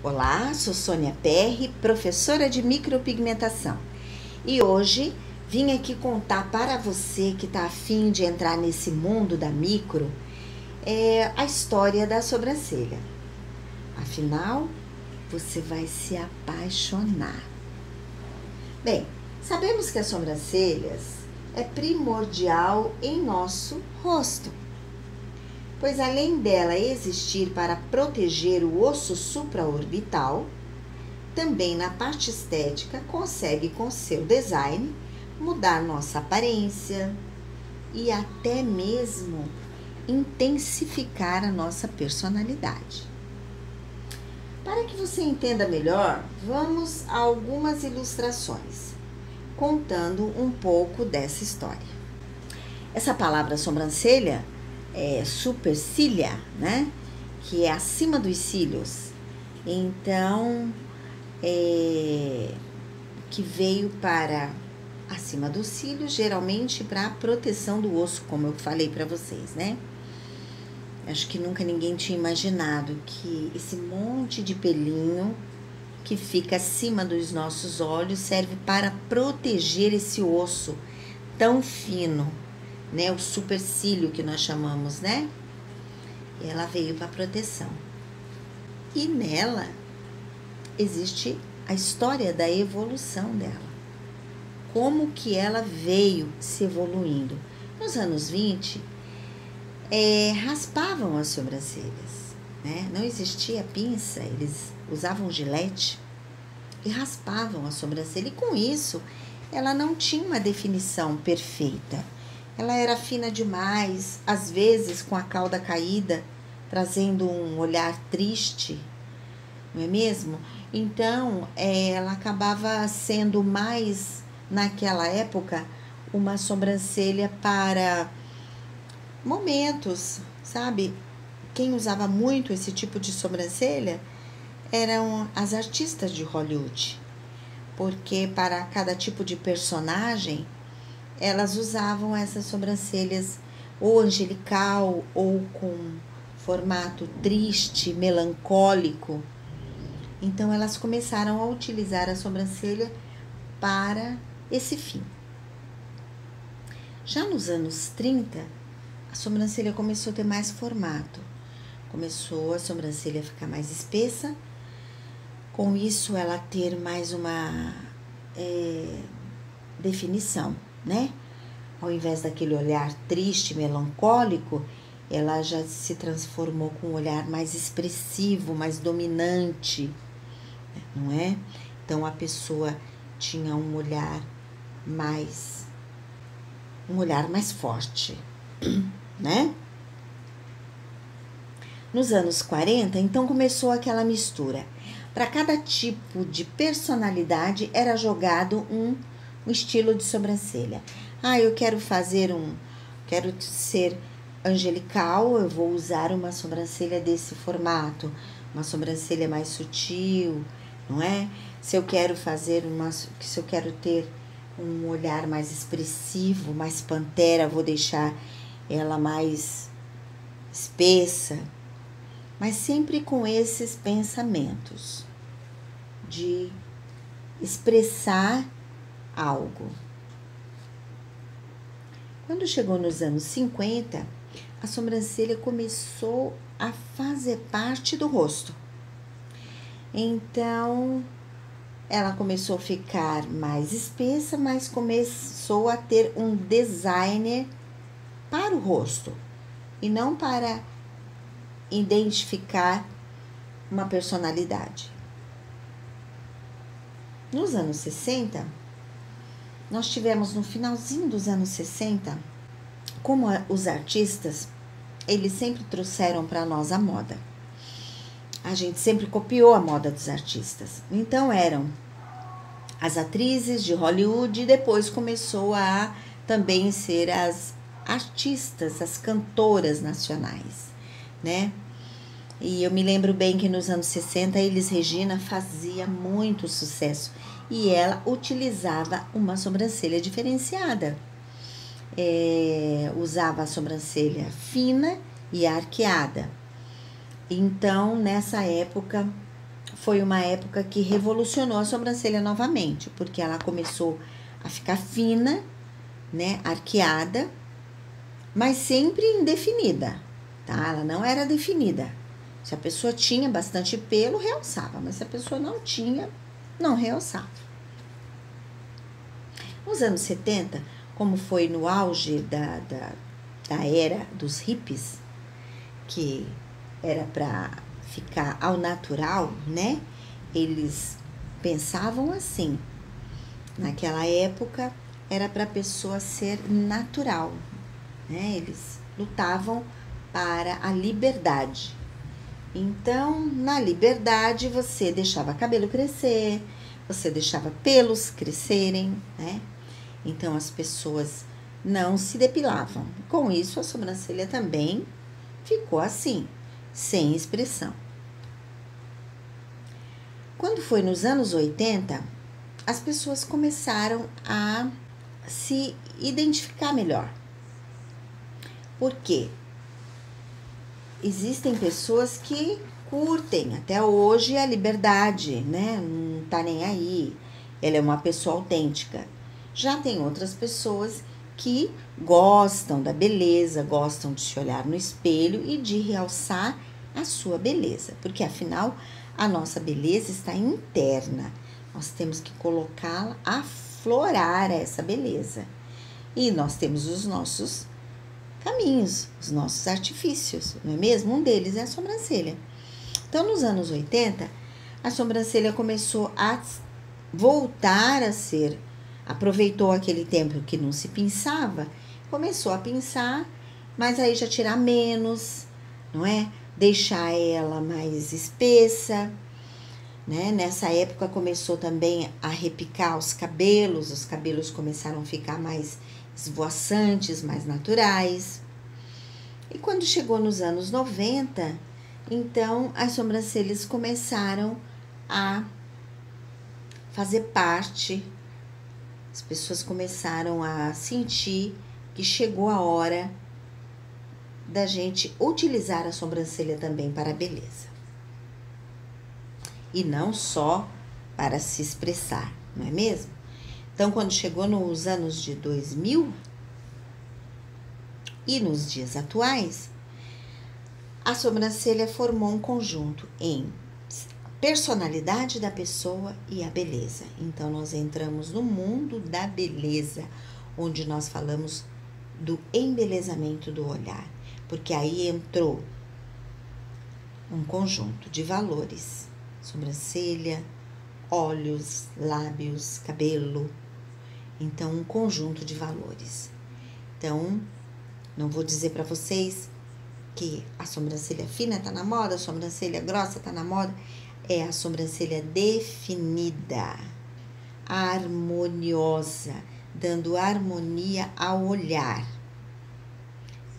Olá, sou Sônia Perry, professora de micropigmentação. E hoje vim aqui contar para você que está afim de entrar nesse mundo da micro, a história da sobrancelha. Afinal, você vai se apaixonar. Bem, sabemos que as sobrancelhas é primordial em nosso rosto, pois além dela existir para proteger o osso supraorbital, também na parte estética consegue com seu design mudar nossa aparência e até mesmo intensificar a nossa personalidade. Para que você entenda melhor, vamos a algumas ilustrações, contando um pouco dessa história. Essa palavra sobrancelha é supercília, né? Que é acima dos cílios. Então, que veio para acima dos cílios, geralmente para a proteção do osso, como eu falei para vocês, né? Acho que nunca ninguém tinha imaginado que esse monte de pelinho que fica acima dos nossos olhos serve para proteger esse osso tão fino, né? O supercílio que nós chamamos, né? Ela veio para proteção. E nela existe a história da evolução dela. Como que ela veio se evoluindo. Nos anos 20, raspavam as sobrancelhas, né? Não existia pinça, eles usavam gilete e raspavam a sobrancelha. E com isso, ela não tinha uma definição perfeita. Ela era fina demais, às vezes com a cauda caída, trazendo um olhar triste, não é mesmo? Então, ela acabava sendo mais, naquela época, uma sobrancelha para momentos, sabe? Quem usava muito esse tipo de sobrancelha eram as artistas de Hollywood, porque para cada tipo de personagem, elas usavam essas sobrancelhas ou angelical ou com formato triste, melancólico. Então, elas começaram a utilizar a sobrancelha para esse fim. Já nos anos 30, a sobrancelha começou a ter mais formato. Começou a sobrancelha a ficar mais espessa. Com isso, ela ter mais uma definição, né? Ao invés daquele olhar triste, melancólico, ela já se transformou com um olhar mais expressivo, mais dominante, não é? Então, a pessoa tinha um olhar mais forte, né? Nos anos 40, então começou aquela mistura. Para cada tipo de personalidade era jogado um estilo de sobrancelha. Eu quero ser angelical, eu vou usar uma sobrancelha desse formato, uma sobrancelha mais sutil, não é? Se eu quero ter um olhar mais expressivo, mais pantera, vou deixar ela mais espessa, mas sempre com esses pensamentos de expressar algo. Quando chegou nos anos 50, a sobrancelha começou a fazer parte do rosto. Então, ela começou a ficar mais espessa, mas começou a ter um designer para o rosto e não para identificar uma personalidade. Nos anos 60, nós tivemos no finalzinho dos anos 60, como os artistas, eles sempre trouxeram para nós a moda. A gente sempre copiou a moda dos artistas. Então, eram as atrizes de Hollywood e depois começou a também ser as artistas, as cantoras nacionais, né? E eu me lembro bem que nos anos 60, Elis Regina fazia muito sucesso e ela utilizava uma sobrancelha diferenciada. Usava a sobrancelha fina e arqueada. Então, nessa época, foi uma época que revolucionou a sobrancelha novamente, porque ela começou a ficar fina, né, arqueada, mas sempre indefinida, tá? Ela não era definida. Se a pessoa tinha bastante pelo, realçava, mas se a pessoa não tinha, não realçava. Nos anos 70, como foi no auge da era dos hippies, que era para ficar ao natural, né? Eles pensavam assim. Naquela época era para a pessoa ser natural, né? Eles lutavam para a liberdade. Então, na liberdade, você deixava cabelo crescer, você deixava pelos crescerem, né? Então, as pessoas não se depilavam. Com isso, a sobrancelha também ficou assim, sem expressão. Quando foi nos anos 80, as pessoas começaram a se identificar melhor. Por quê? Existem pessoas que curtem até hoje a liberdade, né? Não tá nem aí. Ela é uma pessoa autêntica. Já tem outras pessoas que gostam da beleza, gostam de se olhar no espelho e de realçar a sua beleza, porque afinal a nossa beleza está interna. Nós temos que colocá-la, aflorar essa beleza. E nós temos os nossos caminhos, os nossos artifícios, não é mesmo? Um deles é a sobrancelha. Então, nos anos 80, a sobrancelha começou a voltar a ser, aproveitou aquele tempo que não se pinçava, começou a pinçar, mas aí já tirar menos, não é? Deixar ela mais espessa, né? Nessa época começou também a repicar os cabelos começaram a ficar mais esvoaçantes, mais naturais. E quando chegou nos anos 90, então as sobrancelhas começaram a fazer parte, as pessoas começaram a sentir que chegou a hora da gente utilizar a sobrancelha também para a beleza. E não só para se expressar, não é mesmo? Então, quando chegou nos anos de 2000 e nos dias atuais, a sobrancelha formou um conjunto em personalidade da pessoa e a beleza. Então, nós entramos no mundo da beleza, onde nós falamos do embelezamento do olhar, porque aí entrou um conjunto de valores: sobrancelha, olhos, lábios, cabelo. Então, um conjunto de valores. Então, não vou dizer para vocês que a sobrancelha fina tá na moda, a sobrancelha grossa tá na moda. É a sobrancelha definida, harmoniosa, dando harmonia ao olhar.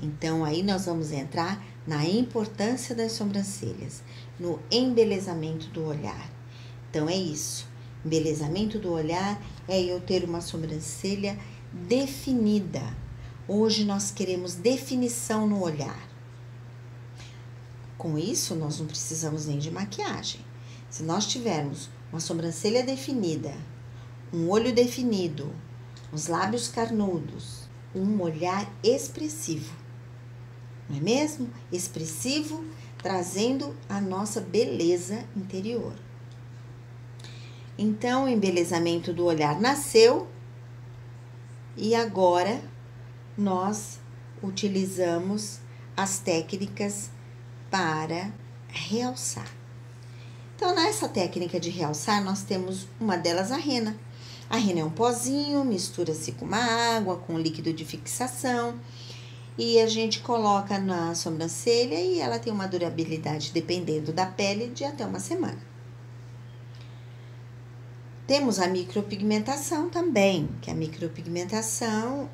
Então, aí nós vamos entrar na importância das sobrancelhas, no embelezamento do olhar. Então, é isso. Embelezamento do olhar é eu ter uma sobrancelha definida. Hoje nós queremos definição no olhar. Com isso, nós não precisamos nem de maquiagem. Se nós tivermos uma sobrancelha definida, um olho definido, os lábios carnudos, um olhar expressivo, não é mesmo? Expressivo, trazendo a nossa beleza interior. Então, o embelezamento do olhar nasceu e agora nós utilizamos as técnicas para realçar. Então, nessa técnica de realçar, nós temos uma delas a rena. A rena é um pozinho, mistura-se com uma água, com líquido de fixação, e a gente coloca na sobrancelha e ela tem uma durabilidade, dependendo da pele, de até uma semana. Temos a micropigmentação também, que a micropigmentação,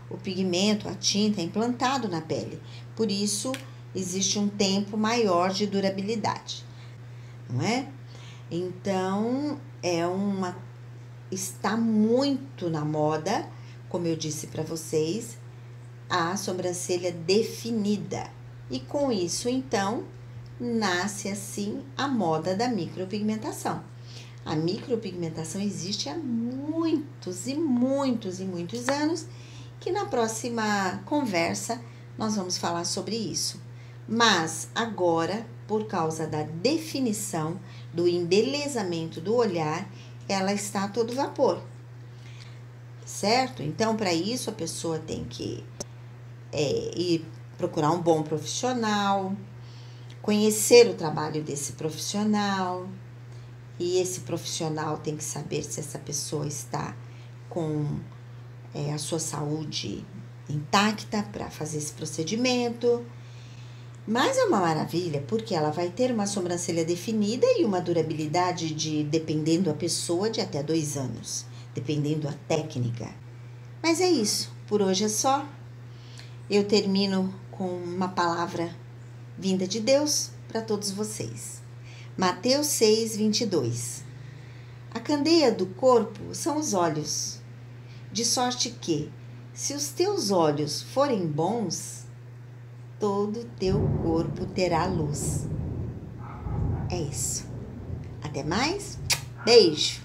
o pigmento, a tinta é implantado na pele. Por isso, existe um tempo maior de durabilidade, não é? Então, está muito na moda, como eu disse para vocês, a sobrancelha definida. E com isso, então, nasce assim a moda da micropigmentação. A micropigmentação existe há muitos e muitos e muitos anos, que na próxima conversa nós vamos falar sobre isso. Mas agora, por causa da definição, do embelezamento do olhar, ela está a todo vapor, certo? Então, para isso, a pessoa tem que ir procurar um bom profissional, conhecer o trabalho desse profissional, e esse profissional tem que saber se essa pessoa está com a sua saúde intacta para fazer esse procedimento. Mas é uma maravilha, porque ela vai ter uma sobrancelha definida e uma durabilidade dependendo da pessoa, de até 2 anos, dependendo da técnica. Mas é isso, por hoje é só. Eu termino com uma palavra vinda de Deus para todos vocês. Mateus 6, 22. A candeia do corpo são os olhos, de sorte que, se os teus olhos forem bons, todo o teu corpo terá luz. É isso. Até mais. Beijo.